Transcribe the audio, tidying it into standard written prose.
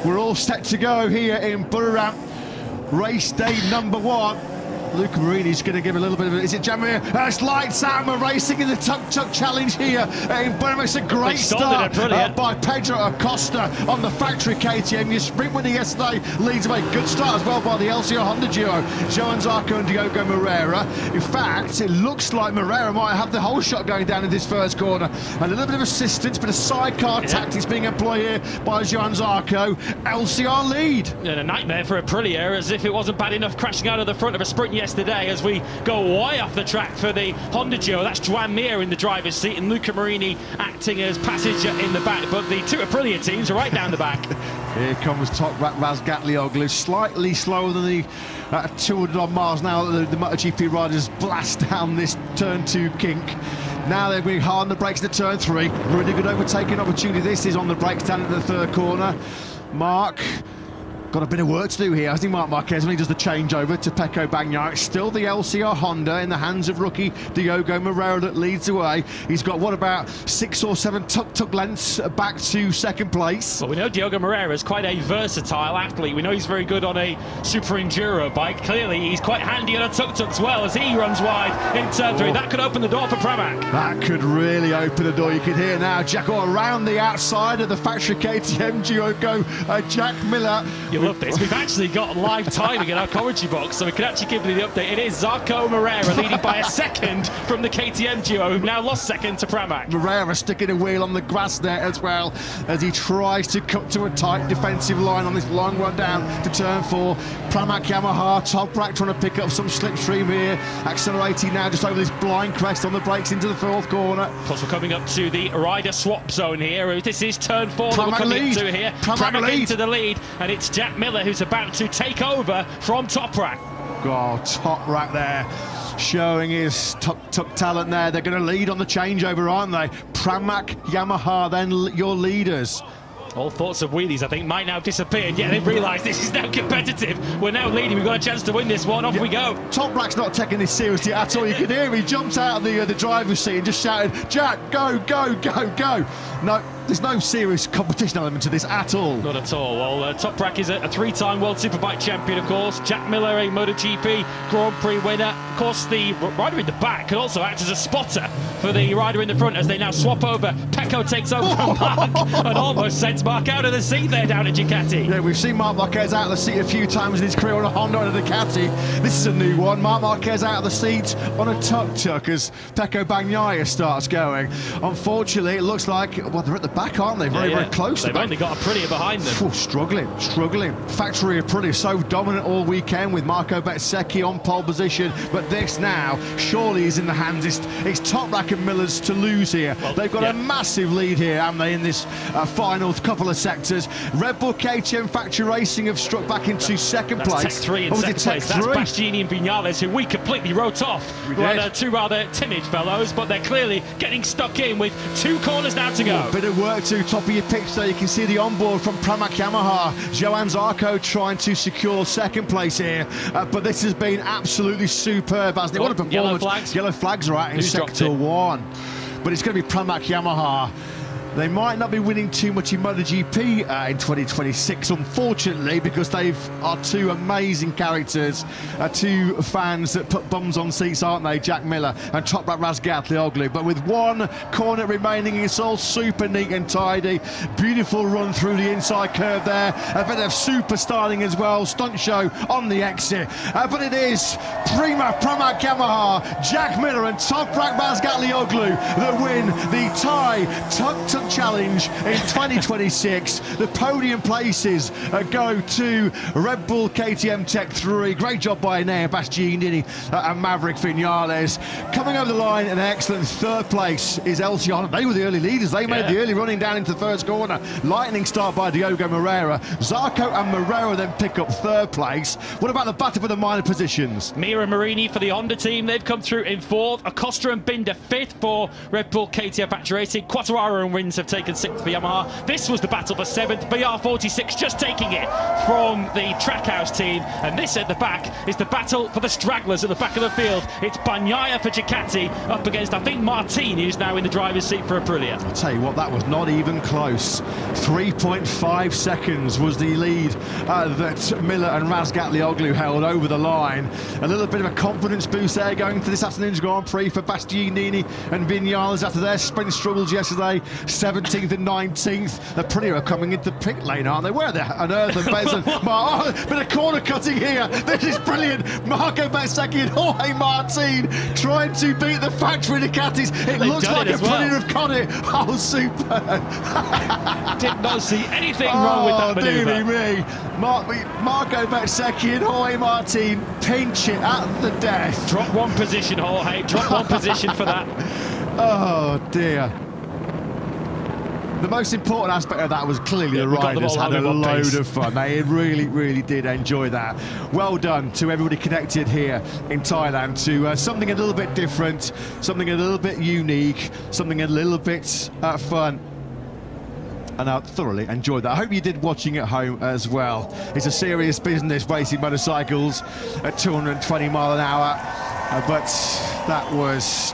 We're all set to go here in Buriram, race day number 1. Luca Marini's going to give a little bit of it. Is it Jamir? It's lights out. We're racing in the Tuktuk challenge here in Buriram. It's a great start by Pedro Acosta on the factory KTM. Your sprint winner yesterday leads away. Good start as well by the LCR Honda duo, Joan Zarco and Diogo Moreira. In fact, it looks like Moreira might have the whole shot going down in this first corner. A little bit of assistance, but a sidecar tactics being employed here by Joan Zarco. LCR lead. And a nightmare for Aprilia, as if it wasn't bad enough crashing out of the front of a sprint yesterday, as we go way off the track for the Honda duo. That's Joan Mir in the driver's seat and Luca Marini acting as passenger in the back, but the two Aprilia teams are right down the back. Here comes Toprak Razgatlioglu, slightly slower than the 200 odd miles now that the MotoGP riders blast down this turn 2 kink. Now they're being hard on the brakes to turn 3. Really good overtaking opportunity. This is on the brakes down at the 3rd corner. Mark got a bit of work to do here, hasn't he, Marc Marquez, when he does the changeover to Pecco Bagnaia. It's still the LCR Honda in the hands of rookie Diogo Moreira that leads the way. He's got, what, about 6 or 7 tuk-tuk lengths back to 2nd place. Well, we know Diogo Moreira is quite a versatile athlete. We know he's very good on a super enduro bike. Clearly, he's quite handy on a tuk-tuk as well, as he runs wide in turn 3. That could open the door for Pramac. That could really open the door. You can hear now Jacko around the outside of the factory KTM duo go Jack Miller. You love this. We've actually got live timing in our commentary box, so we can actually give you the update. It is Zarco Moreira leading by a second from the KTM duo, who've now lost second to Pramac. Moreira sticking a wheel on the grass there as well, as he tries to cut to a tight defensive line on this long run down to turn 4. Pramac Yamaha, Toprak trying to pick up some slipstream here, accelerating now just over this blind crest on the brakes into the 4th corner. Of course, we're coming up to the rider swap zone here. This is turn 4 that we're coming to here. Pramac into the lead, and it's Jack Miller who's about to take over from Toprak. Oh, Toprak there, showing his tuk-tuk talent there. They're going to lead on the changeover, aren't they? Pramac, Yamaha, then your leaders. All thoughts of wheelies, I think, might now disappear. Yeah, they've realised this is now competitive. We're now leading. We've got a chance to win this one. Off we go. Toprak's not taking this seriously at all. You can hear him. He jumps out of the driver's seat and just shouted, "Jack, go, go, go, go!" No, there's no serious competition element to this at all. Not at all. Well, Toprak is a 3-time World Superbike champion, of course. Jack Miller, a MotoGP Grand Prix winner. Of course, the rider in the back could also act as a spotter for the rider in the front as they now swap over. Pecco takes over from Marc and almost sends Marc out of the seat there down at Ducati. Yeah, we've seen Marc Marquez out of the seat a few times in his career on a Honda and a Ducati. This is a new one. Marc Marquez out of the seat on a tuk-tuk as Pecco Bagnaia starts going. Unfortunately, it looks like, well, they're at the back, aren't they? Very close. They've only got Aprilia behind them. Ooh, struggling. Factory Aprilia so dominant all weekend with Marco Bezzecchi on pole position, but this now surely is in the hands. It's Toprak and Miller's to lose here. Well, they've got a massive lead here, haven't they, in this final couple of sectors. Red Bull KTM Factory Racing have struck back into 2nd place. Tech 3 in 2nd place. That's Bastianini and Vinales, who we completely wrote off. Two rather timid fellows, but they're clearly getting stuck in with 2 corners now to go. Bit of work to top of your pitch there. You can see the onboard from Pramac Yamaha. Joan Zarco trying to secure 2nd place here, but this has been absolutely superb, hasn't it? What a performance. Yellow flags. Yellow flags are out in sector 1, but it's going to be Pramac Yamaha. They might not be winning too much in MotoGP in 2026, unfortunately, because they are 2 amazing characters, 2 fans that put bums on seats, aren't they? Jack Miller and Toprak Razgatlioglu. But with 1 corner remaining, it's all super neat and tidy. Beautiful run through the inside curve there. A bit of super styling as well. Stunt show on the exit. But it is Pramac Yamaha, Jack Miller and Toprak Razgatlioglu that win the Thai Tuktuk Challenge in 2026. The podium places go to Red Bull KTM Tech 3. Great job by Nea Bastianini and Maverick Vinales. Coming over the line, an excellent 3rd place is LCR. They were the early leaders. They made the early running down into the 1st corner. Lightning start by Diogo Moreira. Zarco and Moreira then pick up 3rd place. What about the battle for the minor positions? Mir and Marini for the Honda team. They've come through in 4th. Acosta and Binder 5th for Red Bull KTM Factory Racing. Quattararo and wins have taken 6th for Yamaha. This was the battle for 7th. BR46 just taking it from the Trackhouse team. And this at the back is the battle for the stragglers at the back of the field. It's Bagnaia for Ducati up against, I think, Martin, who's now in the driver's seat for Aprilia. I'll tell you what, that was not even close. 3.5 seconds was the lead that Miller and Razgatlioglu held over the line. A little bit of a confidence boost there going into this afternoon's Grand Prix for Bastianini and Vinales after their sprint struggles yesterday. 17th and 19th. Aprilia are coming into pit lane, aren't they? Where the on earth are Bez and bit of corner cutting here. This is brilliant. Marco Bezzecchi and Jorge Martin trying to beat the factory Ducatis. It looks like Aprilia have caught it. Oh, super. Did not see anything wrong with that manoeuvre. Me. Marco Bezzecchi and Jorge Martin pinch it at the death. Drop one position, Jorge. Drop one position for that. Oh, dear. The most important aspect of that was clearly the riders had a load of fun. They really, really did enjoy that. Well done to everybody connected here in Thailand to something a little bit different, something a little bit unique, something a little bit fun. And I thoroughly enjoyed that. I hope you did watching at home as well. It's a serious business racing motorcycles at 220 mile an hour, but that was